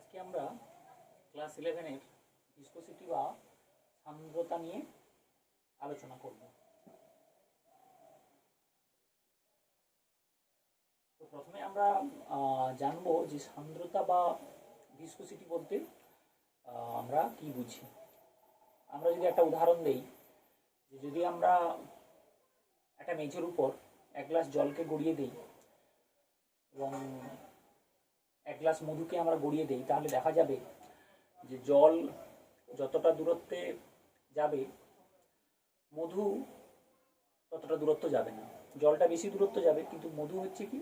আজকে আমরা class 11-এর viscosity বা সান্দ্রতা নিয়ে আলোচনা করব। তো প্রথমে আমরা জানবো যে সান্দ্রতা বা ভিসকোসিটি বলতে আমরা কি বুঝি। আমরা যদি একটা উদাহরণ দেই, যে যদি আমরা একটা মেঝের উপর এক গ্লাস জলকে গড়িয়ে দিই এবং এক গ্লাস মধুকে আমরা গড়িয়ে দিই, তাহলে দেখা যাবে যে জল যতটা দূরত্বে যাবে মধু ততটা দূরত্ব যাবে না। জলটা বেশি দূরত্ব যাবে, কিন্তু মধু হচ্ছে কি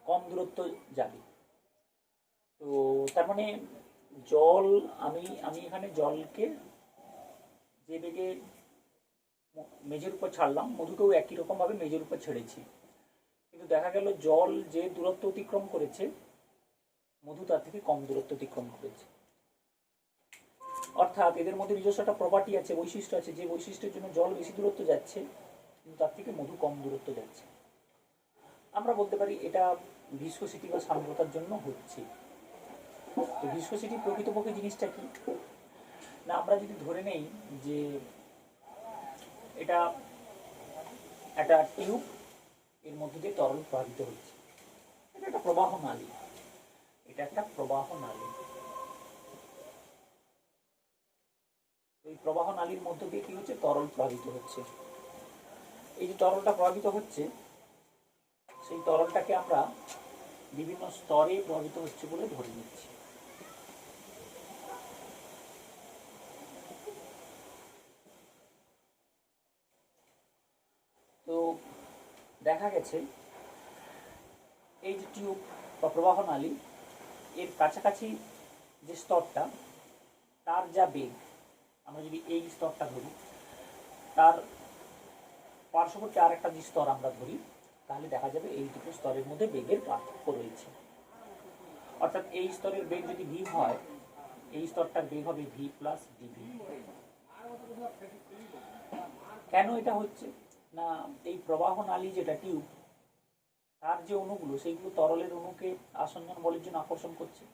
কম দূরত্ব যাবে। তো তার মানে জল আমি এখানে জলকে যে বেগে মেঝের উপর ছাড়লাম, মধুকেও একই রকমভাবে মেঝের উপর ছেড়েছি, কিন্তু দেখা গেল জল যে দূরত্ব অতিক্রম করেছে মধু তার থেকে কম দূরত্ব অতিক্রম করেছে। অর্থাৎ এদের মধ্যে নিজস্ব একটা প্রপার্টি আছে, বৈশিষ্ট্য আছে, যে বৈশিষ্ট্যের জন্য জল বেশি দূরত্ব যাচ্ছে কিন্তু তার থেকে মধু কম দূরত্ব যাচ্ছে। আমরা বলতে পারি এটা ভিসকোসিটি বা সান্দ্রতার জন্য হচ্ছে। তো ভিসকোসিটি প্রকৃতপক্ষে জিনিসটা কি না, আমরা যদি ধরে নেই যে এটা একটা টিউব, এর মধ্যে দিয়ে তরল প্রবাহিত হচ্ছে, এটা একটা প্রবাহ নালী, এটা একটা প্রবাহ নালী। এই প্রবাহ নালীর মধ্য দিয়ে কি হচ্ছে, তরল প্রবাহিত হচ্ছে। এই যে তরলটা প্রবাহিত হচ্ছে, সেই তরলটাকে আমরা বিভিন্ন স্তরে প্রবাহিত হচ্ছে বলে ধরে নিচ্ছি। তো দেখা গেছে এই যে টিউব বা প্রবাহ নালী, এর কাছাকাছি যে স্তরটা, তার যা বেগ, আমরা যদি এই স্তরটা ধরি, তার পার্শ্ববর্তী আর একটা যে স্তর আমরা ধরি, তাহলে দেখা যাবে এই দুটো স্তরের মধ্যে বেগের পার্থক্য রয়েছে। অর্থাৎ এই স্তরের বেগ যদি ভি হয়, এই স্তরটার বেগ হবে ভি প্লাস ডিভি। কেন এটা হচ্ছে না, এই প্রবাহ নালী যেটা টিউব, তার যে অণুগুলো, সেইগুলো তরলের অণুকে আসঞ্জন বলের জন্য আকর্ষণ করছে।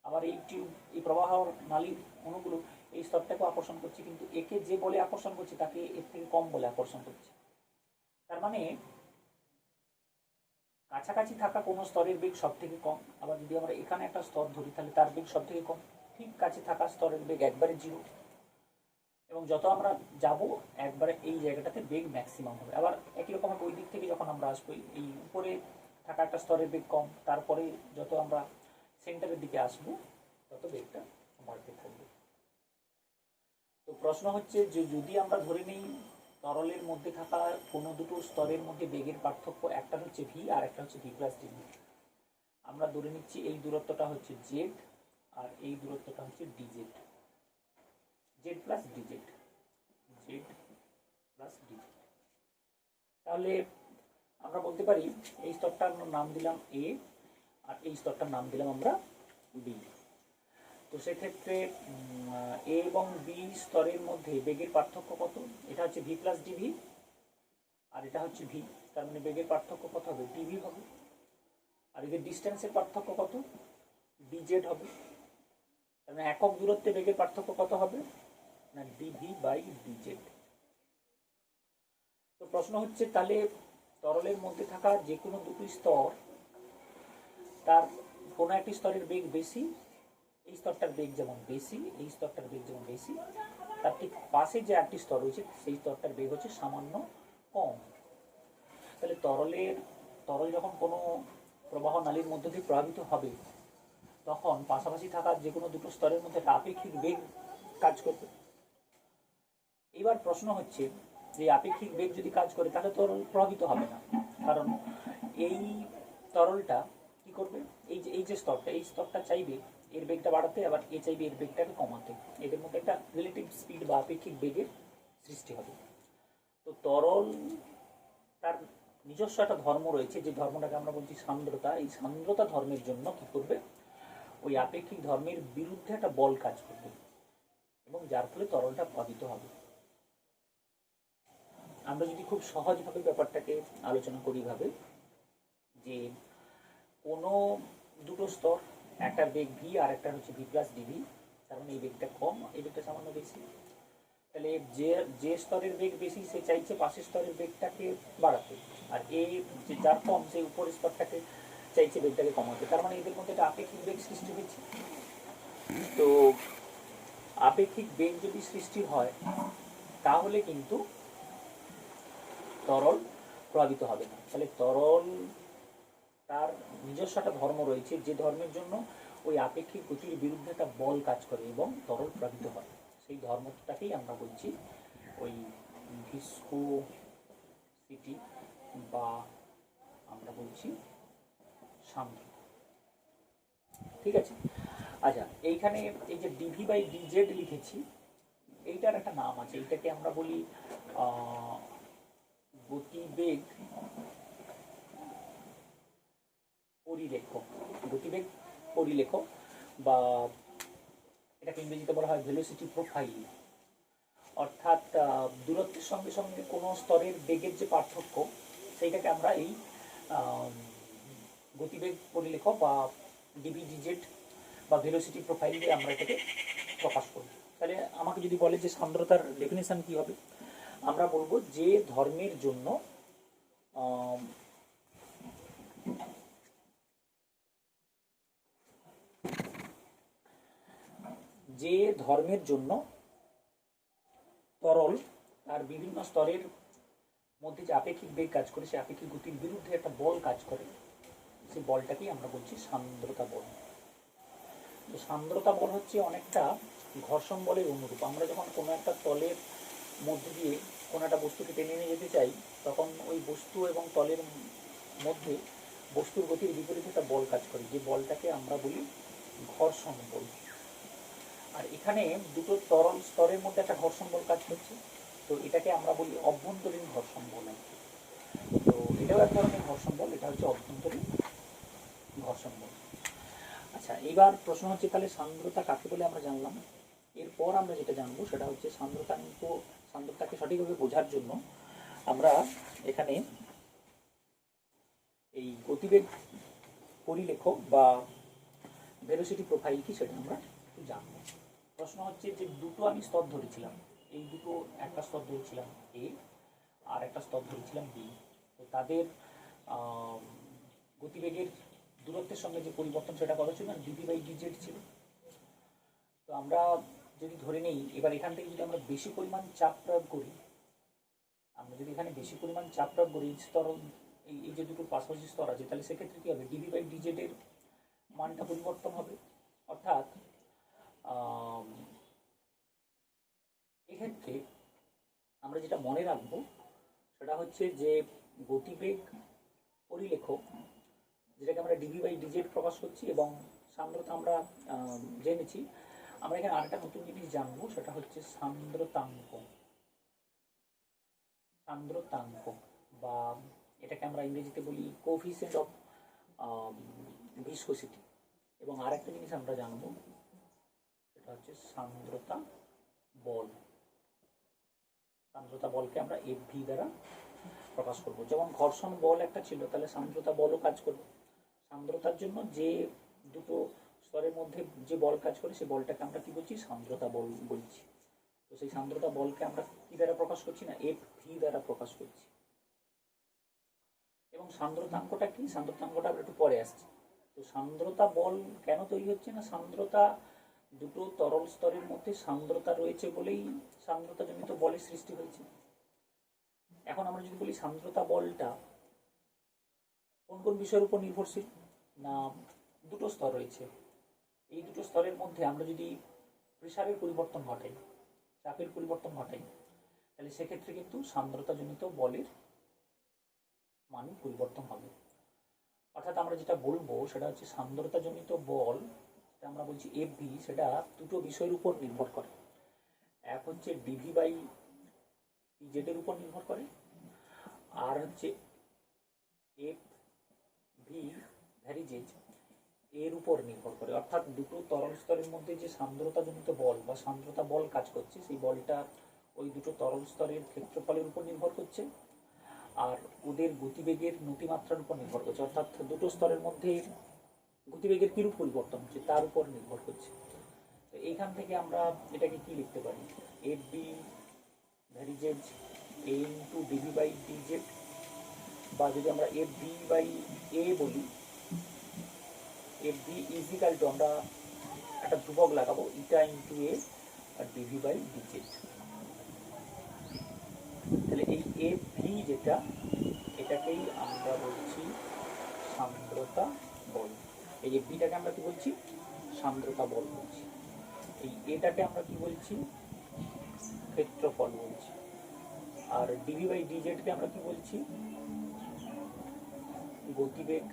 আবার এই টিউব, এই প্রবাহ নালীর অণুগুলো এই স্তরটাকে আকর্ষণ করছে, কিন্তু একে যে বলে আকর্ষণ করছে তাকে এর থেকে কম বলে আকর্ষণ করছে। তার মানে কাছাকাছি থাকা কোনো স্তরের বেগ সব থেকে কম। আবার যদি আমরা এখানে একটা স্তর ধরি, তাহলে তার বেগ সব থেকে কম। ঠিক কাছে থাকা স্তরের বেগ একবারে জিরো, এবং যত আমরা যাব একবারে এই জায়গাটাতে বেগ ম্যাক্সিমাম হবে। আবার একই রকম ওই দিক থেকে যখন আমরা আসবো, এই উপরে থাকা একটা স্তরের বেগ কম, তারপরে যত আমরা সেন্টারের দিকে আসবো তত বেগটা বাড়তে থাকবে। তো প্রশ্ন হচ্ছে যে যদি আমরা ধরে নিই তরলের মধ্যে থাকা কোনো দুটো স্তরের মধ্যে বেগের পার্থক্য, একটা হচ্ছে ভি আর একটা হচ্ছে ভি প্লাস ডিভি, আমরা ধরে নিচ্ছি এই দূরত্বটা হচ্ছে জেড আর এই দূরত্বটা হচ্ছে DZ, Z plus DZ, Z plus DZ. তাহলে আমরা বলতে পারি এই স্তরটার নাম দিলাম এ আর এই স্তরটার নাম দিলাম আমরা বি। তো সেক্ষেত্রে এ এবং বি স্তরের মধ্যে বেগের পার্থক্য কত, এটা হচ্ছে ভি প্লাস ডিভি আর এটা হচ্ছে ভি, তার মানে বেগের পার্থক্য কত হবে, ডিভি হবে। আর এদের ডিস্টেন্সের পার্থক্য কত, ডিজেড হবে। তার মানে একক দূরত্বে বেগের পার্থক্য কত হবে না, ডিভি বাই ডিজেড। তো প্রশ্ন হচ্ছে তাহলে তরলের মধ্যে থাকা যে কোনো দুটি স্তর, তার কোনো একটি স্তরের বেগ বেশি, এই স্তরটার বেগ যেমন বেশি, এই স্তরটার বেগ যেমন বেশি, তার ঠিক পাশে যে একটি স্তর রয়েছে সেই স্তরটার বেগ হচ্ছে সামান্য কম। তাহলে তরল যখন কোনো প্রবাহ নালীর মধ্য দিয়ে প্রবাহিত হবে, তখন পাশাপাশি থাকা যে কোনো দুটো স্তরের মধ্যে আপেক্ষিক বেগ কাজ করবে। এবার প্রশ্ন হচ্ছে যে আপেক্ষিক বেগ যদি কাজ করে তাহলে তরল প্রভাবিত হবে না, কারণ এই তরলটা কি করবে, এই যে স্তরটা, এই স্তরটা চাইবে এর বেগটা বাড়াতে, আবার এ চাইবে এর বেগটাকে কমাতে। এদের মধ্যে একটা রিলেটিভ স্পিড বা আপেক্ষিক বেগের সৃষ্টি হবে। তো তরল তার নিজস্ব একটা ধর্ম রয়েছে, যে ধর্মটাকে আমরা বলছি সান্দ্রতা। এই সান্দ্রতা ধর্মের জন্য কি করবে, ওই আপেক্ষিক ধর্মের বিরুদ্ধে একটা বল কাজ করবে এবং যার ফলে তরলটা প্রভাবিত হবে। আমরা যদি খুব সহজভাবে ব্যাপারটাকে আলোচনা করি ভাবে, যে কোনো দুটো স্তর, একটার বেগ ভি আর একটা হচ্ছে ভি প্লাস ডিভি, তার মানে এই বেগটা কম, এই বেগটা সামান্য বেশি। তাহলে যে যে স্তরের বেগ বেশি সে চাইছে পাশের স্তরের বেগটাকে বাড়াতে, আর যে যার কম সেই উপরের স্তরটাকে চাইছে বেগটাকে কমাতে। তার মানে এদের মধ্যে একটা আপেক্ষিক বেগ সৃষ্টি হয়েছে। তো আপেক্ষিক বেগ যদি সৃষ্টি হয় তাহলে কিন্তু তরল প্রভাবিত হবে না। তাহলে তরল তার নিজস্ব একটা ধর্ম রয়েছে, যে ধর্মের জন্য ওই আপেক্ষিক গতির বিরুদ্ধে একটা বল কাজ করে এবং তরল প্রভাবিত হয়। সেই ধর্মটাকেই আমরা বলছি ওই ভিসকোসিটি, বা আমরা বলছি সান্দ্রতা। ঠিক আছে। আচ্ছা, এইখানে এই যে ডিভি বাই ডিজেড লিখেছি, এইটার একটা নাম আছে, এইটাকে আমরা বলি গতিবেগ পরিলেখ। গতিবেগ পরিলেখ, বা এটাকে ইংরেজিতে বলা হয় ভেলোসিটি প্রোফাইল। অর্থাৎ দূরত্বের সঙ্গে সঙ্গে কোনো স্তরের বেগের যে পার্থক্য, সেইটাকে আমরা এই গতিবেগ পরিলেখ বা ডিভিডিজেড বা ভেলোসিটি প্রোফাইল দিয়ে আমরা এটাকে প্রকাশ করি। তাহলে আমাকে যদি বলে যে সান্দ্রতার ডেফিনেশন কি হবে, আমরা বলবো যে ধর্মের জন্য যে ধর্মের জন্য তরল আর বিভিন্ন স্তরের মধ্যে যে আপেক্ষিক বেগ কাজ করে, সে আপেক্ষিক গতির বিরুদ্ধে একটা বল কাজ করে, সেই বলটাকেই আমরা বলছি সান্দ্রতা বল। তো সান্দ্রতা বল হচ্ছে অনেকটা ঘর্ষণ বলের অনুরূপ। আমরা যখন কোনো একটা তলের মধ্যে দিয়ে কোনো একটা বস্তুকে টেনে নিয়ে যেতে চাই, তখন ওই বস্তু এবং তলের মধ্যে বস্তুর গতির বিপরীতে একটা বল কাজ করে, যে বলটাকে আমরা বলি ঘর্ষণ বল। আর এখানে দুটো তরল স্তরের মধ্যে একটা ঘর্ষণ বল কাজ করছে, তো এটাকে আমরা বলি অভ্যন্তরীণ ঘর্ষণ বল। তো এটাও এক ধরনের ঘর্ষণ বল, এটা হচ্ছে অভ্যন্তরীণ ঘর্ষণ বল। আচ্ছা, এবার প্রশ্ন হচ্ছে তাহলে সান্দ্রতা কাকে বলে আমরা জানলাম। এরপর আমরা যেটা জানবো সেটা হচ্ছে সান্দ্রতাকে সঠিকভাবে বোঝার জন্য আমরা এখানে এই গতিবেগ পরিলেখ বা ভেলোসিটি প্রোফাইল কি সেটা আমরা একটু জানবো। প্রশ্ন হচ্ছে যে দুটো আমি স্তর ধরেছিলাম, এই দুটো একটা স্তর ধরেছিলাম এ আর একটা স্তর ধরেছিলাম বি। তো তাদের গতিবেগের দূরত্বের সঙ্গে যে পরিবর্তন সেটা কত ছিল, ডিভি বাই ডিজেড ছিল। তো আমরা যদি ধরে নেই, এবার এখান থেকে যদি আমরা বেশি পরিমাণ চাপ প্রয়োগ করি, আমরা যদি এখানে বেশি পরিমাণ চাপ প্রয়োগ করি স্তর, এই যে দুটো পাশাপাশি স্তর আছে, তাহলে সেক্ষেত্রে কী হবে, ডিভি বাই ডিজেড এর মানটা পরিবর্তন হবে। অর্থাৎ এক্ষেত্রে আমরা যেটা মনে রাখবো সেটা হচ্ছে যে গতিবেগ পরিলেখ, যেটাকে আমরা ডিভি বাই ডিজেড প্রকাশ করছি, এবং সান্দ্রতা আমরা জেনেছি। আমরা এখানে আরেকটা নতুন জিনিস জানবো, সেটা হচ্ছে সান্দ্রতাঙ্ক। বা এটাকে আমরা ইংরেজিতে বলি কোএফিসিয়েন্ট অফ ভিসকোসিটি। এবং আরেকটা জিনিস আমরা জানবো, সেটা হচ্ছে সান্দ্রতা বল। সান্দ্রতা বলকে আমরা এফভি দ্বারা প্রকাশ করব। যেমন ঘর্ষণ বল একটা ছিল, তাহলে সান্দ্রতা বলও কাজ করবে। সান্দ্রতার জন্য যে দুটো স্তরের মধ্যে যে বল কাজ করে, সেই বলটাকে আমরা কি বলছি, সান্দ্রতা বল বলছি। তো সেই সান্দ্রতা বলকে আমরা কি দ্বারা প্রকাশ করছি না, এফভি দ্বারা প্রকাশ করছি। এবং সান্দ্রতাঙ্কটা কি, সান্দ্রতাঙ্কটা আমরা একটু পরে আসছি। তো সান্দ্রতা বল কেন তৈরি হচ্ছে না, সান্দ্রতা দুটো তরল স্তরের মধ্যে সান্দ্রতা রয়েছে বলেই সান্দ্রতাজনিত বলের সৃষ্টি হয়েছে। এখন আমরা যদি বলি সান্দ্রতা বলটা কোন কোন বিষয়ের উপর নির্ভরশীল, না দুটো স্তর রয়েছে, এই দুটো স্তরের মধ্যে আমরা যদি প্রেসারের পরিবর্তন ঘটাই, চাপের পরিবর্তন ঘটাই, তাহলে সেক্ষেত্রে কিন্তু সান্দ্রতাজনিত বলের মান পরিবর্তন হবে। অর্থাৎ আমরা যেটা বলবো সেটা হচ্ছে সান্দ্রতাজনিত বল, যেটা আমরা বলছি এফভি, সেটা দুটো বিষয়ের উপর নির্ভর করে। এক হচ্ছে ডিভি বাই ডিজেড এর উপর নির্ভর করে, আর হচ্ছে এফ ভি ভ্যারিজেজ এর উপর নির্ভর করে। অর্থাৎ দুটো তরল স্তরের মধ্যে যে সান্দ্রতাজনিত বল বা সান্দ্রতা বল কাজ করছে, সেই বলটা ওই দুটো তরল স্তরের ক্ষেত্রফলের উপর নির্ভর করছে, আর ওদের গতিবেগের নতিমাত্রার উপর নির্ভর করছে। অর্থাৎ দুটো স্তরের মধ্যে গতিবেগের কিরূপ পরিবর্তন হচ্ছে তার উপর নির্ভর করছে। তো এইখান থেকে আমরা এটাকে কি লিখতে পারি, এফ বি ভ্যারিজেজ A into DV by DZ, বা যদি আমরা এফ বি বাই এ বলি, এফ বি ইজিক্যাল টু আমরা একটা ধ্রুবক লাগাবো ইটা ইন্টু এ আর ডিভি বাই ডিজেড। তাহলে এই এফ ভি যেটা, এটাকেই আমরা বলছি সান্দ্রতা বল। এই এফ ভিটাকে আমরা কি বলছি, সান্দ্রতা বল বলছি। এই এটাকে আমরা কি বলছি, ক্ষেত্রফল বলছি। আর ডিভি বাই ডিজেডকে আমরা কি বলছি, গতিবেগ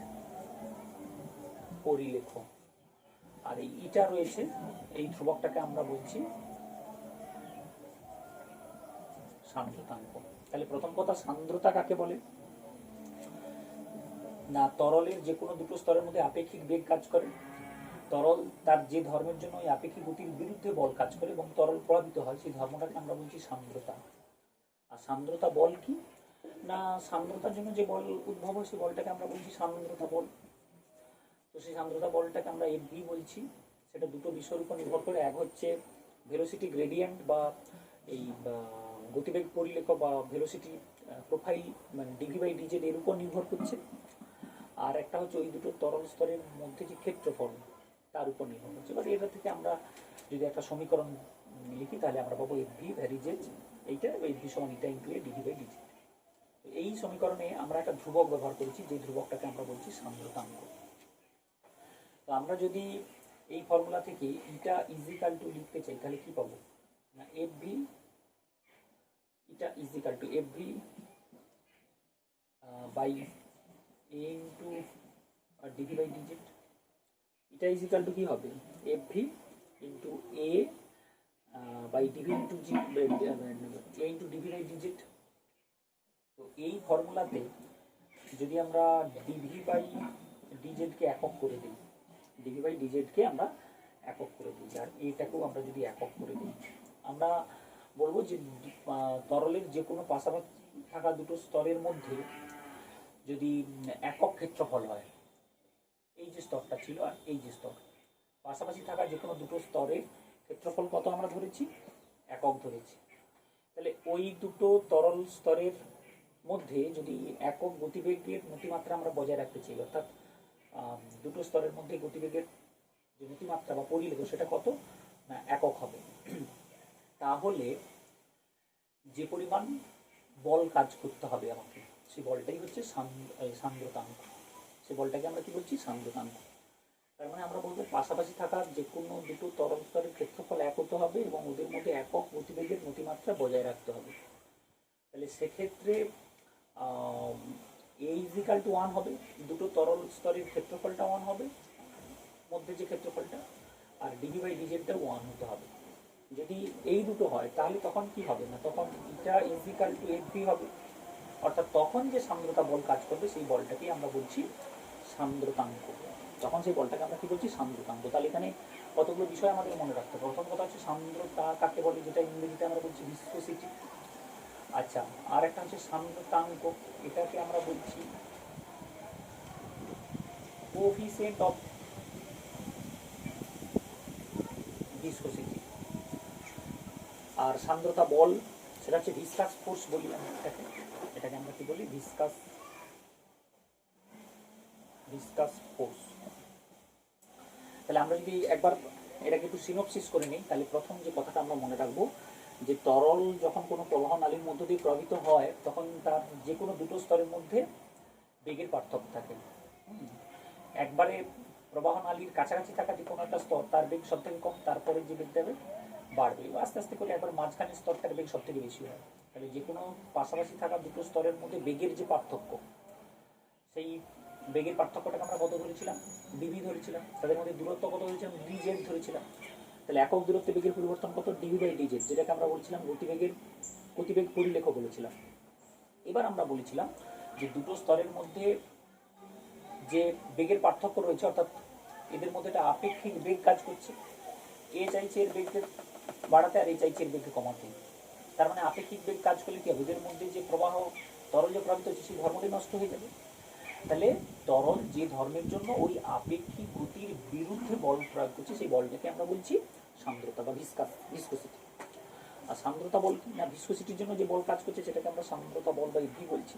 পরিলেখ। আর এই ইটা রয়েছে, এই ধ্রুবকটাকে আমরা বলছি সান্দ্রতাঙ্ক। তাহলে প্রথম কথা, সান্দ্রতা কাকে বলে না, তরলের যে কোনো দুটো স্তরের মধ্যে আপেক্ষিক বেগ কাজ করে, তরল তার যে ধর্মের জন্য ওই আপেক্ষিক গতির বিরুদ্ধে বল কাজ করে এবং তরল প্রভাবিত হয়, সেই ধর্মটাকে আমরা বলছি সান্দ্রতা। আর সান্দ্রতা বল কি না, সান্দ্রতার জন্য যে বল উদ্ভব হয় সেই বলটাকে আমরা বলছি সান্দ্রতা বল। তো সেই সান্দ্রতা বলটাকে আমরা এফ বি বলছি। সেটা দুটো বিষয়ের উপর নির্ভর করে, এক হচ্ছে ভেলোসিটি গ্রেডিয়েন্ট বা এই গতিবেগ পরিলেখ বা ভেলোসিটি প্রোফাইল, মানে ডিভি বাই ডিজেড এর উপর নির্ভর করছে। আর একটা হচ্ছে ওই দুটো তরল স্তরের মধ্যে যে ক্ষেত্রফল তার উপর নির্ভর করছে। এবার এটা থেকে আমরা যদি একটা সমীকরণ লিখি তাহলে আমরা পাবো এফ ভি ভ্যারিজেজ এইটা, এফ ভি সমান eta into A DV by DZ. এই সমীকরণে আমরা একটা ধ্রুবক ব্যবহার করেছি, যে ধ্রুবকটাকে আমরা বলছি সান্দ্রতাঙ্ক। তো আমরা যদি এই ফর্মুলা থেকে ইটা ইজিক্যাল টু লিখতে চাই তাহলে কি পাবো না, F V eta equal to F V by A into DV by dz. এটা ইজিক্যাল টু কি হবে, F V into A by dv into G, A into DV by dz. তো এই ফর্মুলাতে যদি আমরা ডিভি বাই ডিজেডকে একক করে দিই, ডিভি বাই ডিজেডকে আমরা একক করে দিই, আর এটাকেও আমরা যদি একক করে দিই, আমরা বলবো যে তরলের যে কোনো পাশাপাশি থাকা দুটো স্তরের মধ্যে যদি একক ক্ষেত্রফল হয়, এই যে স্তরটা ছিল আর এই যে স্তর, পাশাপাশি থাকা যে কোনো দুটো স্তরের ক্ষেত্রফল কত আমরা ধরেছি, একক ধরেছি। তাহলে ওই দুটো তরল স্তরের মধ্যে যদি একক গতিবেগের নতিমাত্রা আমরা বজায় রাখতে চাই, অর্থাৎ দুটো স্তরের মধ্যে গতিবেগের যে নতিমাত্রা বা পরিলেখ সেটা কত না একক হবে, তাহলে যে পরিমাণ বল কাজ করতে হবে আমাকে, সেই বলটাই হচ্ছে সান্দ্রতাঙ্ক। সেই বলটাকে আমরা কি বলছি, সান্দ্রতাঙ্ক। তার মানে আমরা বলবো পাশাপাশি থাকা যে কোনো দুটো তরল স্তরের ক্ষেত্রফল এক হতে হবে এবং ওদের মধ্যে একক গতিবেগের নতিমাত্রা বজায় রাখতে হবে। তাহলে সেক্ষেত্রে এ ইজিক্যাল টু 1 হবে, দুটো তরল স্তরের ক্ষেত্রফলটা 1 হবে, মধ্যে যে ক্ষেত্রফলটা, আর ডিভি বাই ডিজেডটা 1 হতে হবে। যদি এই দুটো হয় তাহলে তখন কি হবে না, তখন ইটা ইজিক্যাল টু এফ ভি হবে, অর্থাৎ তখন যে সান্দ্রতা বল কাজ করবে সেই বলটাকেই আমরা বলছি সান্দ্রতাঙ্ক। তখন সেই বলটাকে আমরা কি বলছি, সান্দ্রতাঙ্ক। তাহলে এখানে কতগুলো বিষয় আমাদের মনে রাখতে হবে। প্রথম কথা হচ্ছে সান্দ্রতা কাকে বলে, যেটা ইংরেজিতে আমরা বলছি ভিসকোসিটি। আচ্ছা, আর একটা হচ্ছে সান্দ্রতাঙ্ক, এটাকে আমরা বলছি কোএফিসিয়েন্ট অফ ভিসকোসিটি। আর সান্দ্রতা বল সেটা হচ্ছে ভিসকাস ফোর্স বলি আমরা এটাকে আমরা কি বলি, ভিসকাস ফোর্স। তাহলে আমরা যদি একবার এটাকে একটু সিনোপসিস করে নিই, তাহলে প্রথম যে কথাটা আমরা মনে রাখবো যে তরল যখন কোনো প্রবাহ নালীর মধ্য দিয়ে প্রবাহিত হয় তখন তার যে কোনো দুটো স্তরের মধ্যে বেগের পার্থক্য থাকে। একবারে প্রবাহ নালীর কাছাকাছি থাকা যে কোনো একটা স্তর তার বেগ সব থেকে কম, তারপরে যে বেগ দেবে বাড়বে, আস্তে আস্তে করে একবার মাঝখানের স্তরটার বেগ সব থেকে বেশি হয়। তাহলে যে কোনো পাশাপাশি থাকা দুটো স্তরের মধ্যে বেগের যে পার্থক্য, সেই বেগের পার্থক্যটাকে আমরা কত ধরেছিলাম, ডিভি ধরেছিলাম। তাদের মধ্যে দূরত্ব কত ধরেছিলাম, ডিজেড ধরেছিলাম। তাহলে একক দূরত্বে বেগের পরিবর্তন কত, ডিভি বাই ডিজেড, যেটাকে আমরা বলছিলাম গতিবেগ পরিলেখ বলেছিলাম। এবার আমরা বলেছিলাম যে দুটো স্তরের মধ্যে যে বেগের পার্থক্য রয়েছে, অর্থাৎ এদের মধ্যে একটা আপেক্ষিক বেগ কাজ করছে, এ চাইছে এর বেগকে বাড়াতে আর এ চাইছে এর বেগকে কমাতে। তার মানে আপেক্ষিক বেগ কাজ করলে কি হবে, এদের মধ্যে যে প্রবাহ তরল যে প্রবাহিত হচ্ছে সেই ধর্মটি নষ্ট হয়ে যাবে। তাহলে তরল যে ধর্মের জন্য ওই আপেক্ষিক গতির বিরুদ্ধে বল প্রয়োগ করছে সেই বলটাকে আমরা বলছি সান্দ্রতা বা ভিসকোসিটি। আর সান্দ্রতা বল কি না, ভিসকোসিটির জন্য যে বল কাজ করছে সেটাকে আমরা সান্দ্রতা বল বা এফভি বলছি।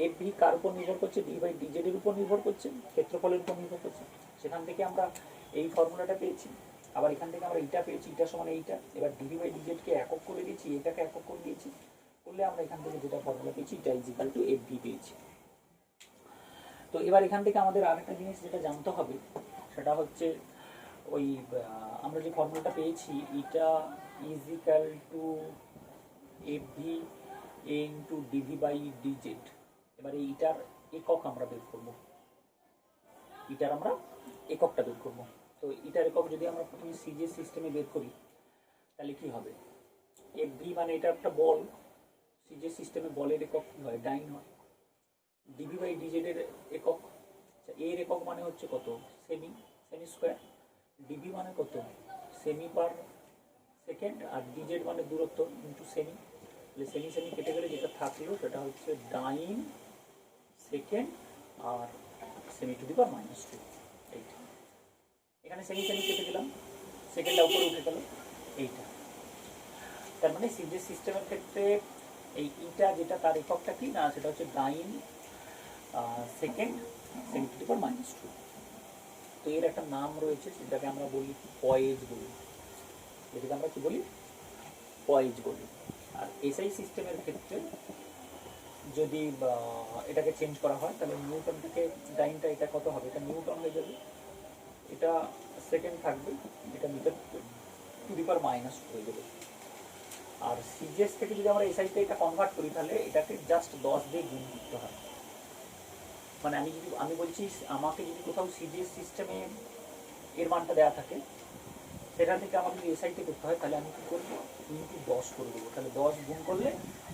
এফভি কার উপর নির্ভর করছে? ডি বাই ডিজেড এর উপর নির্ভর করছে, ক্ষেত্রফলের উপর নির্ভর করছে। সেখান থেকে আমরা এই ফর্মুলাটা পেয়েছি। আবার এখান থেকে আমরা এইটা পেয়েছি, এটা সমান এইটা। এবার ডিভি বাই ডিজেডকে একক করে দিয়েছি, এটাকে একক করে দিয়েছি, করলে আমরা এখান থেকে যেটা ফর্মুলা পেয়েছি এটা ইজিক্যাল টু এফভি পেয়েছি। তো এবার এখান থেকে আমাদের আরেকটা জিনিস যেটা জানতে হবে সেটা হচ্ছে ওই আমরা যে ফর্মুলাটা পেয়েছি এটা equal to F V into dv by dz. এবারে এটার একক আমরা বের করবো, এটার আমরা এককটা বের করবো। তো এটার একক যদি আমরা প্রথমে সিজিএস সিস্টেমে বের করি তাহলে কি হবে? এফভি মানে এটা একটা বল, সিজিএস সিস্টেমে বলের একক কি হয়? ডাইন হয়। ডিভি বাই ডিজেড এর একক, এর একক মানে হচ্ছে কত? Semi, semi square. ডিভি মানে কত? Cm per second. আর ডিজেড মানে দূরত্ব ইন্টু সেমি। তাহলে সেমি সেমি কেটে গেলে যেটা থাকলো সেটা হচ্ছে ডাইন সেকেন্ড আর সেমি টু দি পাওয়ার -2। এইটা এখানে সেমি সেমি কেটে দিলাম, সেকেন্ডটা উপরে উঠে গেল এইটা। তার মানে সিজিএস সিস্টেমের ক্ষেত্রে এই ইটা যেটা তার এককটা কি না, সেটা হচ্ছে dyne second semi to the power -2। তো এর একটা নাম রয়েছে, সেটাকে আমরা বলি পয়েজ বলি। যেটাকে আমরা কি বলি? পয়েজ বলি। আর এসআই সিস্টেমের ক্ষেত্রে যদি এটাকে চেঞ্জ করা হয় তাহলে নিউটন থেকে ডাইনটা এটা কত হবে? এটা নিউটন হয়ে যাবে, এটা সেকেন্ড থাকবে, এটা মিটার টু দি পাওয়ার -2 হয়ে যাবে। আর সিজিএস থেকে যদি আমরা এসআইতে এটা কনভার্ট করি তাহলে এটাকে জাস্ট 10 দিয়ে গুণ করতে হয়। মানে আমি বলছি আমাকে যদি কোথাও সিজিএস সিস্টেমে এর মানটা দেওয়া থাকে সেটা থেকে আমার যদি এসআইতে করতে হয় তাহলে আমি কী করবো? ইন্টু 10 করে দেবো। তাহলে 10 গুণ করলে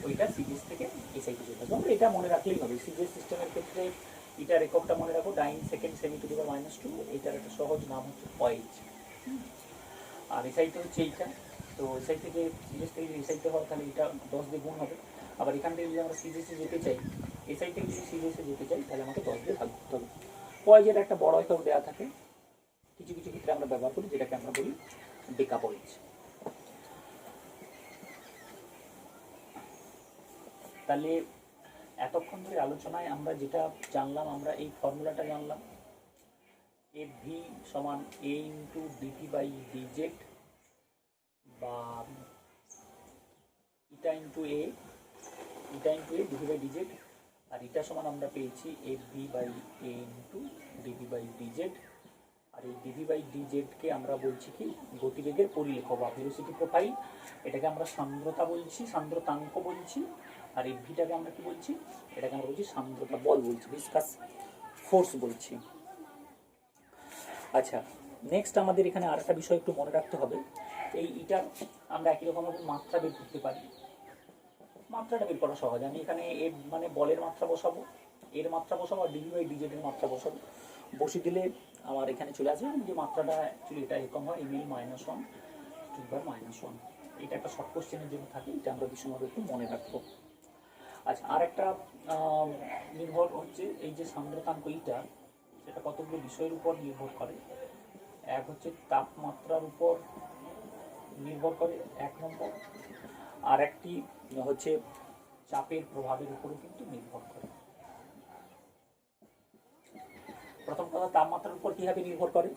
ওইটা সিজিএস থেকে এসআইতে চলে আসবে। আমরা এটা মনে রাখলেই হবে। সিজিএস সিস্টেমের ক্ষেত্রে এটার এককটা মনে রাখো ডাইন second semi to the power -2। এটার একটা সহজ নাম হচ্ছে পয়েজ। আর এসআইতে হচ্ছে এইটা। তো এসআই থেকে সিজিএস থেকে যদি এসআইতে হয় তাহলে এটা 10 দিয়ে গুণ হবে। আবার এখান থেকে যদি আমরা সিজিএসে যেতে চাই, এসআই থেকে যদি সিজিএসে যেতে চাই তাহলে আমাকে 10 দিয়ে ভাগ করতে হবে। পয়েজের একটা বড় একক দেওয়া থাকে, কিছু কিছু ক্ষেত্রে আমরা ব্যবহার করি, যেটাকে আমরা বলি ডেকা পয়েজ। তাহলে এতক্ষণ ধরে আলোচনায় আমরা যেটা জানলাম, আমরা এই ফর্মুলাটা জানলাম, এফভি সমান A into DV by DZ বা eta into A DV by DZ. আর এটা সমান আমরা পেয়েছি FV by A into DV by DZ. আর এই ডিভি বাই ডিজেডকে আমরা বলছি কি? গতিবেগের পরিলেখ বা ভেলোসিটি প্রোফাইল। এটাকে আমরা সান্দ্রতা বলছি, সান্দ্রতাঙ্ক বলছি। আর এই ভিটাকে আমরা কি বলছি? এটাকে আমরা বলছি সান্দ্রতা বল বলছি, ভিসকাস ফোর্স বলছি। আচ্ছা, নেক্সট আমাদের এখানে আরেকটা বিষয় একটু মনে রাখতে হবে। এই ইটার আমরা একই রকমভাবে মাত্রা বের করতে পারি। মাত্রাটা বের করা সহজ। আমি এখানে এ মানে বলের মাত্রা বসাবো, এর মাত্রা বসাবো, আর ডিভি বাই ডিজেড এর মাত্রা বসাবো। বসিয়ে দিলে আমার এখানে চলে আসবে যে মাত্রাটা অ্যাকচুয়ালি এটা এরকম হয় ml -1 টু দি পাওয়ার -1। এটা একটা শর্ট কোশ্চেনের জন্য থাকে, এটা আমরা ভীষণভাবে একটু মনে রাখবো। আচ্ছা, আর একটা নির্ভর হচ্ছে এই যে সান্দ্রতাঙ্ক এইটা, সেটা কতগুলো বিষয়ের উপর নির্ভর করে। এক হচ্ছে তাপমাত্রার উপর নির্ভর করে 1 নম্বর, আর একটি হচ্ছে চাপের প্রভাবের উপরও কিন্তু নির্ভর করে। প্রথম কথা, তাপমাত্রার উপর কীভাবে নির্ভর করে?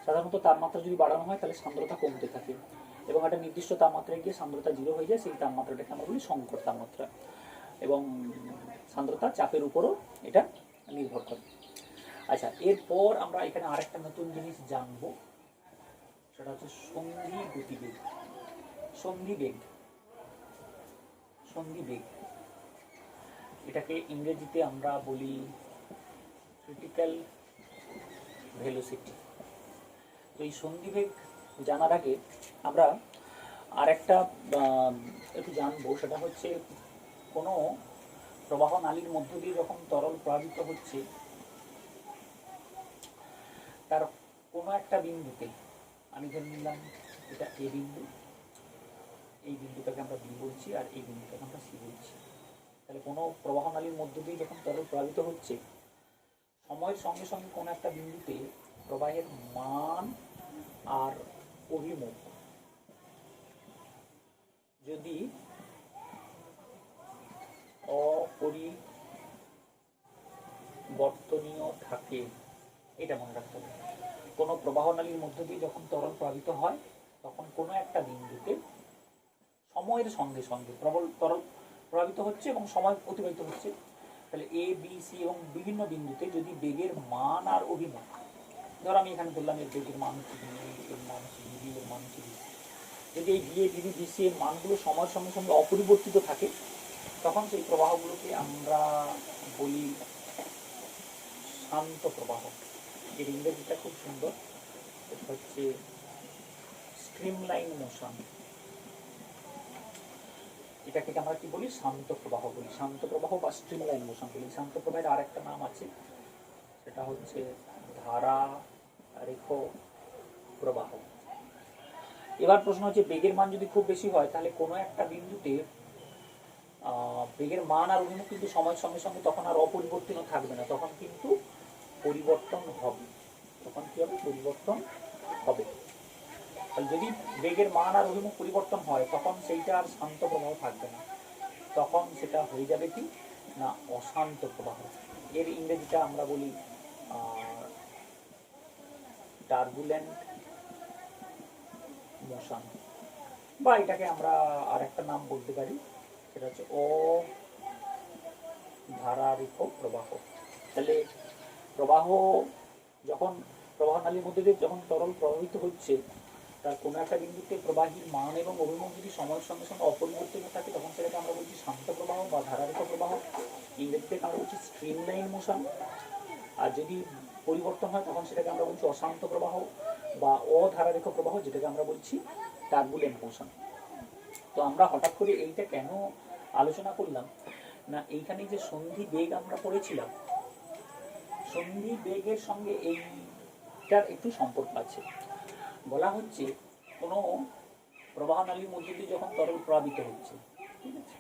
সাধারণত তাপমাত্রা যদি বাড়ানো হয় তাহলে সান্দ্রতা কমতে থাকে এবং একটা নির্দিষ্ট তাপমাত্রায় গিয়ে সান্দ্রতা 0 হয়ে যায়। সেই তাপমাত্রাটাকে আমরা বলি সংকট তাপমাত্রা। এবং সান্দ্রতা চাপের উপরও এটা নির্ভর করে। আচ্ছা, এরপর আমরা এখানে আরেকটা নতুন জিনিস জানবো, সেটা হচ্ছে সন্ধি গতিবেগ। সন্ধিবেগ এটাকে ইংরেজিতে আমরা বলি ক্রিটিক্যাল ভেলোসিটি। তো এই সন্ধিবেগ জানার আগে আমরা আরেকটা একটু জানবো, সেটা হচ্ছে কোনো প্রবাহ নালীর মধ্য দিয়ে যখন তরল প্রবাহিত হচ্ছে তার কোনো একটা বিন্দুতে, আমি ধরে নিলাম এটা এ বিন্দু, এই বিন্দুটাকে আমরা বি বলছি আর এই বিন্দুটাকে আমরা সি বলছি। তাহলে কোনো প্রবাহ নালীর মধ্য দিয়ে যখন তরল প্রবাহিত হচ্ছে সময়ের সঙ্গে সঙ্গে কোনো একটা বিন্দুতে প্রবাহের মান আর অভিমুখ যদি অপরিবর্তনীয় থাকে, এটা মনে রাখতে হবে। কোনো প্রবাহনালীর মধ্য দিয়ে যখন তরল প্রবাহিত হয় তখন কোনো একটা বিন্দুতে সময়ের সঙ্গে সঙ্গে তরল প্রবাহিত হচ্ছে এবং সময় অতিবাহিত হচ্ছে, তাহলে এ বি সি এবং বিভিন্ন বিন্দুতে যদি বেগের মান আর অভিমুখ, ধর আমি এখানে বললাম এর বেগের মান হচ্ছে ভি, এর মান হচ্ছে ভি, এর মান হচ্ছে ভি, যদি এই V A V B C এর মানগুলো সময়ের সঙ্গে সঙ্গে অপরিবর্তিত থাকে তখন সেই প্রবাহগুলোকে আমরা বলি শান্ত প্রবাহ। এর ইংরেজিটা খুব সুন্দর, এটা হচ্ছে স্ট্রিমলাইন মোশন। এটাকে আমরা কি বলি? শান্ত প্রবাহ বলি, শান্ত প্রবাহ বা স্ট্রিমলাইন মোশন বলি। শান্ত প্রবাহের আরেকটা নাম আছে, সেটা হচ্ছে ধারারেখ প্রবাহ। এবার প্রশ্ন হচ্ছে বেগের মান যদি খুব বেশি হয় তাহলে কোনো একটা বিন্দুতে বেগের মান আর অভিমুখ কিন্তু সময়ের সঙ্গে সঙ্গে তখন আর অপরিবর্তনীয় থাকবে না, তখন কিন্তু পরিবর্তন হবে। তখন কি হবে? পরিবর্তন হবে। তাহলে যদি বেগের মান আর অভিমুখ পরিবর্তন হয় তখন সেইটা আর শান্ত প্রবাহ থাকবে না, তখন সেটা হয়ে যাবে কি না অশান্ত প্রবাহ। এর ইংরেজিটা আমরা বলি টার্বুলেন্ট মোশন, বা এটাকে আমরা আর একটা নাম বলতে পারি, সেটা হচ্ছে অধারারেখ প্রবাহ। তাহলে প্রবাহ যখন প্রবাহনালীর মধ্যে দিয়ে যখন তরল প্রবাহিত হচ্ছে তার কোনো একটা বিন্দুতে প্রবাহীর মান এবং অভিমুখ যদি সময়ের সঙ্গে সঙ্গে অপরিবর্তিত থাকে তখন সেটাকে আমরা বলছি শান্ত প্রবাহ বা ধারারেখ প্রবাহ। ইংরেজিতে আমরা বলছি স্ট্রিমলাইন মোশন। আর যদি পরিবর্তন হয় তখন সেটাকে আমরা বলছি অশান্ত প্রবাহ বা অধারারেখ প্রবাহ, যেটাকে আমরা বলছি টার্বুলেন্ট মোশন। তো আমরা হঠাৎ করে এইটা কেন আলোচনা করলাম না, এইখানে যে সন্ধি বেগ আমরা পড়েছিলাম, সন্ধি বেগের সঙ্গে এইটার একটু সম্পর্ক আছে। বলা হচ্ছে কোনো প্রবাহনালীর মধ্যে দিয়ে যখন তরল প্রবাহিত হচ্ছে, ঠিক আছে,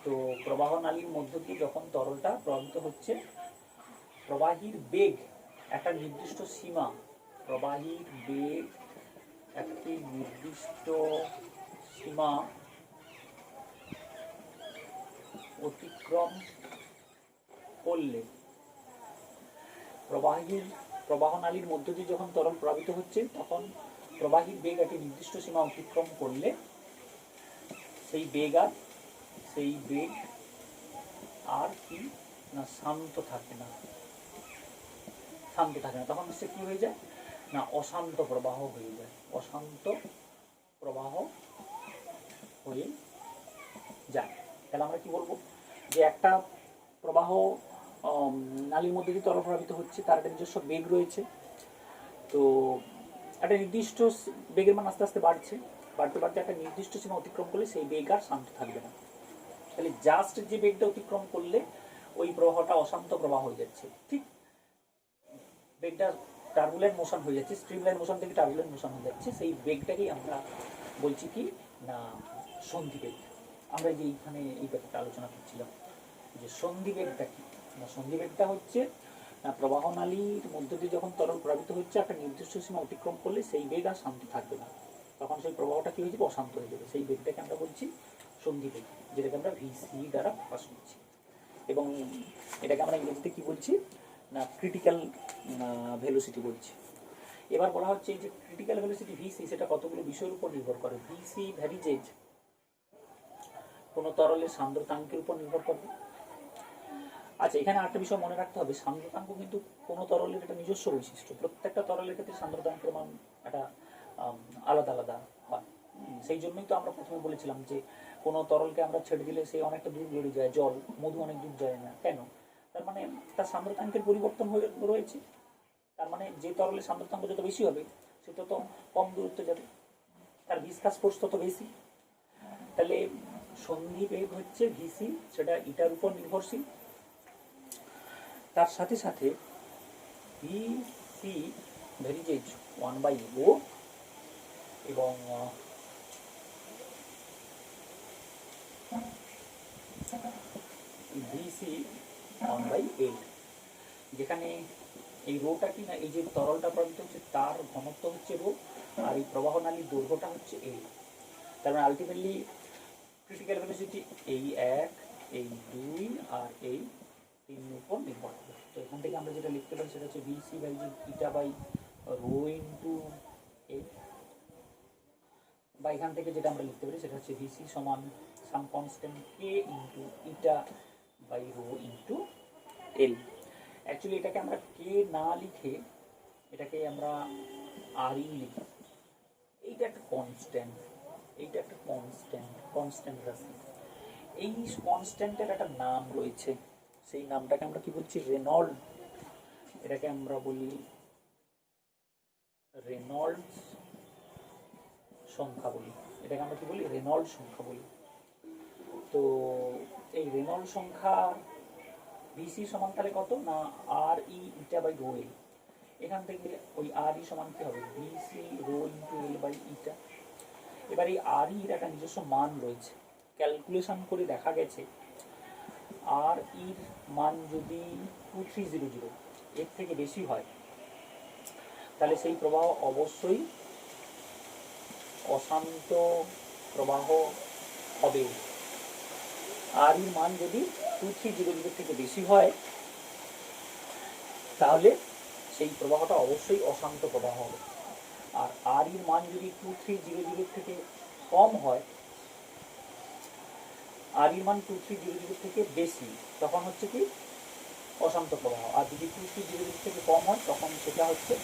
তো প্রবাহনালীর মধ্য দিয়ে যখন তরলটা প্রবাহিত হচ্ছে প্রবাহীর বেগ একটা নির্দিষ্ট সীমা, প্রবাহীর বেগ একটি নির্দিষ্ট সীমা অতিক্রম করলে প্রবাহনালীর মধ্য দিয়ে যখন তরল প্রবাহিত হচ্ছে তখন প্রবাহীর বেগ একটি নির্দিষ্ট সীমা অতিক্রম করলে সেই বেগ আর কি না শান্ত থাকে না, তখন সে কি হয়ে যায় না অশান্ত প্রবাহ হয়ে যায়, অশান্ত প্রবাহ হয়ে যায়। তাহলে আমরা কি বলবো যে একটা প্রবাহ নালীর মধ্যে দিয়ে তরল প্রবাহিত হচ্ছে, তার একটা নিজস্ব বেগ রয়েছে, তো একটা নির্দিষ্ট বেগের মান আস্তে আস্তে বাড়তে একটা নির্দিষ্ট সীমা অতিক্রম করলে সেই বেগ আর শান্ত থাকবে না। তাহলে জাস্ট যে বেগটা অতিক্রম করলে ওই প্রবাহটা অশান্ত প্রবাহ হয়ে যাচ্ছে, ঠিক বেগটা টার্বুলেন্ট মোশন হয়ে যাচ্ছে, স্ট্রিমলাইন মোশন থেকে টার্বুলেন্ট মোশন হয়ে যাচ্ছে, সেই বেগটাকেই আমরা বলছি কি না সন্ধি বেগ। আমরা যে এইখানে এই ব্যাপারটা আলোচনা করছিলাম যে সন্ধি বেগটা কি না, সন্ধি বেগটা হচ্ছে প্রবাহনালীর মধ্য দিয়ে যখন তরল প্রবাহিত হচ্ছে একটা নির্দিষ্ট সীমা অতিক্রম করলে সেই বেগ আর শান্ত থাকবে না, তখন সেই প্রবাহটা কি হয়ে যাবে অশান্ত হয়ে যাবে, সেই বেগটাকে আমরা বলছি সন্ধি বেগ, যেটাকে আমরা ভিসি দ্বারা প্রকাশ করছি। এবং এটাকে আমরা ইংরেজিতে কি বলছি না ক্রিটিক্যাল ভেলোসিটি বলছি। এবার বলা হচ্ছে যে ক্রিটিক্যাল ভেলোসিটি ভিসি সেটা কতগুলো বিষয়ের উপর নির্ভর করে। ভিসি ভ্যারিজেজ কোনো তরলের সান্দ্রতাঙ্কের উপর নির্ভর করবে। আচ্ছা, এখানে আরেকটা বিষয় মনে রাখতে হবে, সান্দ্রতাঙ্ক কিন্তু কোনো তরলের একটা নিজস্ব বৈশিষ্ট্য, প্রত্যেকটা তরলের ক্ষেত্রে সান্দ্রতাঙ্কের মান একটা আলাদা আলাদা হয়। সেই জন্যই তো আমরা প্রথমে বলেছিলাম যে কোনো তরলকে আমরা ছেড়ে দিলে সে অনেকটা দূর বেড়ে যায়, জল মধু অনেক দূর যায় না কেন, তার মানে তার সান্দ্রতাঙ্কের পরিবর্তন রয়েছে। তার মানে যে তরলের সান্দ্রতাঙ্ক যত বেশি হবে সে তত কম দূরত্ব যাবে, তার ভিসকাস ফোর্স তত বেশি। তাহলে সন্ধি বেগ হচ্ছে ভিসি, সেটা ইটার উপর নির্ভরশীল। তার সাথে সাথে ভিসি ভ্যারিজেজ 1/O এবং ভিসি 1/L। যেখানে এই রোটা কি না, এই যে তরলটা প্রবাহিত হচ্ছে তার ঘনত্ব হচ্ছে রো, আর এই প্রবাহ নালীর দৈর্ঘ্যটা হচ্ছে এল। তার মানে আলটিমেটলি ক্রিটিক্যাল ভেলোসিটি এই 1, এই 2 আর এই 3 উপর নির্ভর করে। তো এখান থেকে আমরা যেটা লিখতে পারি সেটা হচ্ছে VC by eta by rho into L, বা এখান থেকে যেটা আমরা লিখতে পারি সেটা হচ্ছে ভিসি সমান some constant K into eta by rho into L. Actually এটাকে আমরা কে না লিখে এটাকে আমরা আর ই লিখি। এইটা একটা কনস্ট্যান্ট, এইটা একটা কনস্ট্যান্ট রাশি। এই কনস্ট্যান্টের একটা নাম রয়েছে, সেই নামটাকে আমরা কি বলছি, রেনল্ড। এটাকে আমরা বলি রেনল্ডস সংখ্যা বলি, এটাকে আমরা কি বলি, রেনল্ড সংখ্যা বলি। তো এই রেনল্ড সংখ্যা বিসি সমান তাহলে কত না আর ই ইটা বাই রো এল। এখান থেকে ওই আর ই সমান কি হবে, BC rho into L by eta. এবার এই আর ইর একটা নিজস্ব মান রয়েছে, ক্যালকুলেশন করে দেখা গেছে আর ইর মান যদি 2300 এর থেকে বেশি হয় তাহলে সেই প্রবাহ অবশ্যই অশান্ত প্রবাহ হবে। আর এর মান যদি 2300 থেকে বেশি হয় তাহলে সেই প্রবাহটা অবশ্যই অশান্ত প্রবাহ হবে। আর আর এর মান যদি 2300 থেকে কম হয়, আর এর মান 2300 থেকে বেশি, তখন হচ্ছে কি অশান্ত প্রবাহ। আর যদি 2300 থেকে কম হয় তখন সেটা হচ্ছে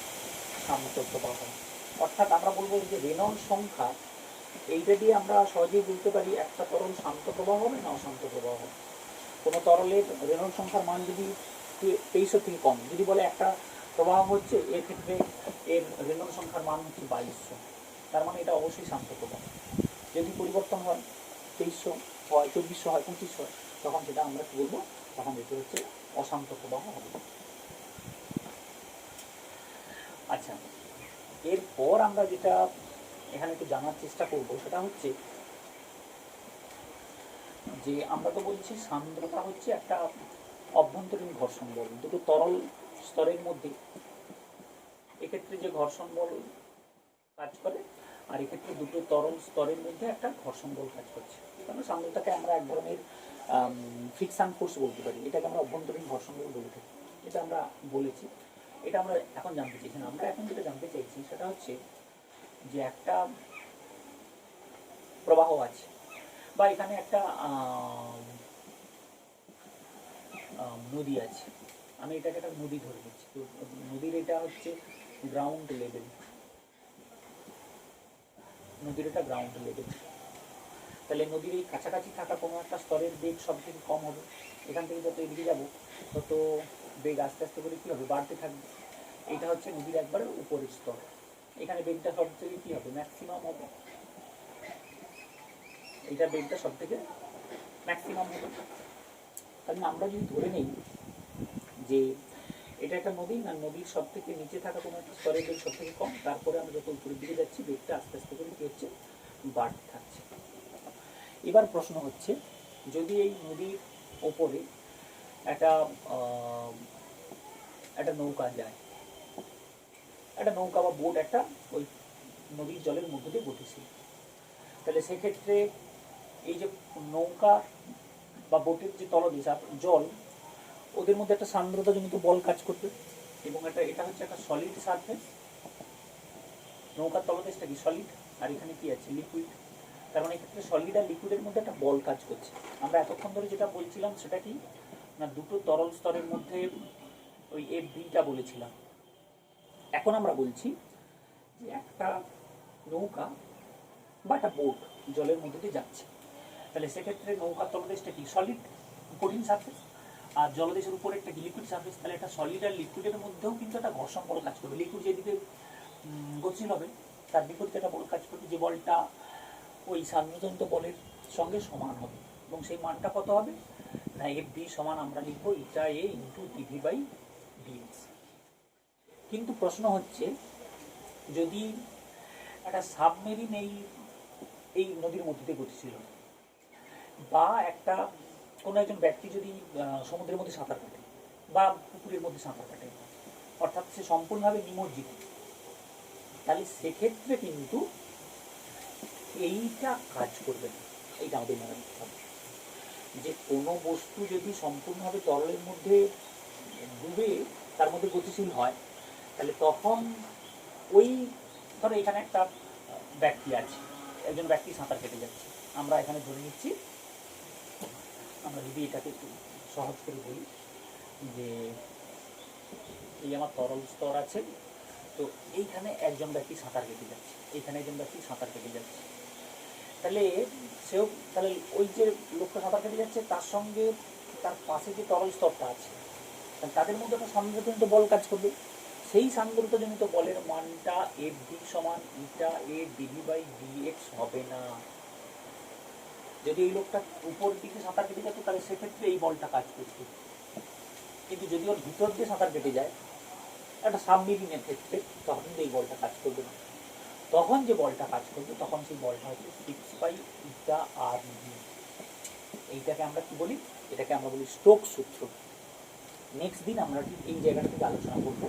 শান্ত প্রবাহ। অর্থাৎ আমরা বলবো যে রেনল্ড সংখ্যা, এইটা দিয়ে আমরা সহজেই বলতে পারি একটা তরল শান্ত প্রবাহ হবে না অশান্ত প্রবাহ হবে। কোনো তরলের রেনল্ড সংখ্যার মান যদি 2300 থেকে কম, যদি বলে একটা প্রবাহ হচ্ছে, এর ক্ষেত্রে এর রেনল্ড সংখ্যার মান হচ্ছে 2200, তার মানে এটা অবশ্যই শান্ত প্রবাহ। যদি পরিবর্তন হয় 2300 হয়, 2400 হয়, 2500 হয়, তখন সেটা আমরা কি বলবো, তখন যেটা হচ্ছে অশান্ত প্রবাহ হবে। আচ্ছা, এরপর আমরা যেটা এখানে একটু জানার চেষ্টা করব সেটা হচ্ছে যে আমরা তো বলছি সান্দ্রতা হচ্ছে একটা অভ্যন্তরীণ ঘর্ষণ বল, দুটো তরল স্তরের মধ্যে এক্ষেত্রে যে ঘর্ষণ বল কাজ করে, আর এক্ষেত্রে দুটো তরল স্তরের মধ্যে একটা ঘর্ষণ বল কাজ করছে। কারণ সান্দ্রতাকে আমরা এক ধরনের ফ্রিকশন ফোর্স বলতে পারি, এটাকে আমরা অভ্যন্তরীণ ঘর্ষণ বল বলে থাকি, এটা আমরা বলেছি। এটা আমরা এখন জানতে চাইছি না, আমরা এখন যেটা জানতে চাইছি সেটা হচ্ছে যে একটা প্রবাহ আছে, বা এখানে একটা নদী আছে, আমি এটাকে একটা নদী ধরে নিচ্ছি। তো নদীর এটা হচ্ছে গ্রাউন্ড লেভেল, নদীর এটা গ্রাউন্ড লেভেল। তাহলে নদীর এই কাছাকাছি থাকা কোনো একটা স্তরের বেগ সব থেকে কম হবে। এখান থেকে যত এদিকে যাবো তত বেগ আস্তে আস্তে করে কী হবে, বাড়তে থাকবে। এটা হচ্ছে নদীর একবারে উপরের স্তর, এখানে বেগটা সব থেকে কী হবে, ম্যাক্সিমাম হবে। এইটা বেগটা সব থেকে ম্যাক্সিমাম হবে। তাহলে আমরা যদি ধরে নেই যে এটা একটা নদী, না নদীর সব থেকে নিচে থাকা কোনো একটা স্তরের বেগ সব থেকে কম, তারপরে আমরা যত উপরের দিকে যাচ্ছি বেগটা আস্তে আস্তে করে কী হচ্ছে, বাড়তে থাকছে। এবার প্রশ্ন হচ্ছে, যদি এই নদীর ওপরে একটা একটা নৌকা যায়, একটা নৌকা বা বোট একটা ওই নদীর জলের মধ্যে দিয়ে গতিশীল, তাহলে সেক্ষেত্রে এই যে নৌকা বা বোটের যে তলদেশ আর জল, ওদের মধ্যে একটা সান্দ্রতাজনিত বল কাজ করবে, এবং এটা হচ্ছে একটা সলিড সারফেস। নৌকার তলদেশটা কি সলিড, আর এখানে কি আছে, লিকুইড। তার মানে এক্ষেত্রে সলিড আর লিকুইডের মধ্যে একটা বল কাজ করছে। আমরা এতক্ষণ ধরে যেটা বলছিলাম সেটা কি না, দুটো তরল স্তরের মধ্যে ওই এফ বিটা বলেছিলাম। এখন আমরা বলছি যে একটা নৌকা বা একটা বোট জলের মধ্যে দিয়ে যাচ্ছে, তাহলে সেক্ষেত্রে নৌকার তলদেশটা কি সলিড কঠিন সারফেস, আর জলদেশের উপরে একটা লিকুইড সারফেস। তাহলে একটা সলিড আর লিকুইডের মধ্যেও কিন্তু একটা ঘর্ষণ বল কাজ করবে। লিকুইড যেদিকে গতিশীল হবে তার বিপরীতে একটা বল কাজ করবে, যে বলটা ওই সান্দ্রজনিত বলের সঙ্গে সমান হবে, এবং সেই মানটা কত হবে না, এফ বি সমান আমরা লিখবো ইটা এ ইন্টু টিভি বাই ডিএক্স। কিন্তু প্রশ্ন হচ্ছে, যদি একটা সাবমেরিন এই নদীর মধ্যে দিয়ে গতিশীল, বা একটা কোনো একজন ব্যক্তি যদি সমুদ্রের মধ্যে সাঁতার কাটে, বা পুকুরের মধ্যে সাঁতার কাটে, অর্থাৎ সে সম্পূর্ণভাবে নিমজ্জিত, তাহলে সেক্ষেত্রে কিন্তু এইটা কাজ করবে না। এইটা আমাদের মনে রাখতে হবে যে কোনো বস্তু যদি সম্পূর্ণভাবে তরলের মধ্যে ডুবে তার মধ্যে গতিশীল হয়, তাহলে তখন ওই ধরো এখানে একটা ব্যক্তি আছে, একজন ব্যক্তি সাঁতার কেটে যাচ্ছে, আমরা এখানে ধরে নিচ্ছি, আমরা যদি এটাকে একটু সহজ করে বলি যে এই আমার তরল স্তর আছে, তো এইখানে একজন ব্যক্তি সাঁতার কেটে যাচ্ছে, এইখানে একজন ব্যক্তি সাঁতার কেটে যাচ্ছে, তাহলে সেও তাহলে ওই যে লোকটা সাঁতার কেটে যাচ্ছে তার সঙ্গে তার পাশে যে তরল স্তরটা আছে, তাদের মধ্যে একটা সান্দ্রতাজনিত বল কাজ করবে। সেই সান্দ্রতাজনিত বলের মানটা এফ ডি সমান ইটা এ ডিভি বাই ডিএক্স হবে না। যদি এই লোকটা উপর দিকে সাঁতার কেটে যেত তাহলে সেক্ষেত্রে এই বলটা কাজ করত, কিন্তু যদি ওর ভিতর দিয়ে সাঁতার কেটে যায় একটা সাবমেরিনের ক্ষেত্রে, তখন কিন্তু এই বলটা কাজ করবে না। তখন যে বলটা কাজ করবে তখন সেই বলটা হচ্ছে 6 π η/r। এইটাকে আমরা কি বলি? এটাকে আমরা বলি স্টোকস সূত্র। নেক্সট দিন আমরা ঠিক এই জায়গাটা থেকে আলোচনা করবো।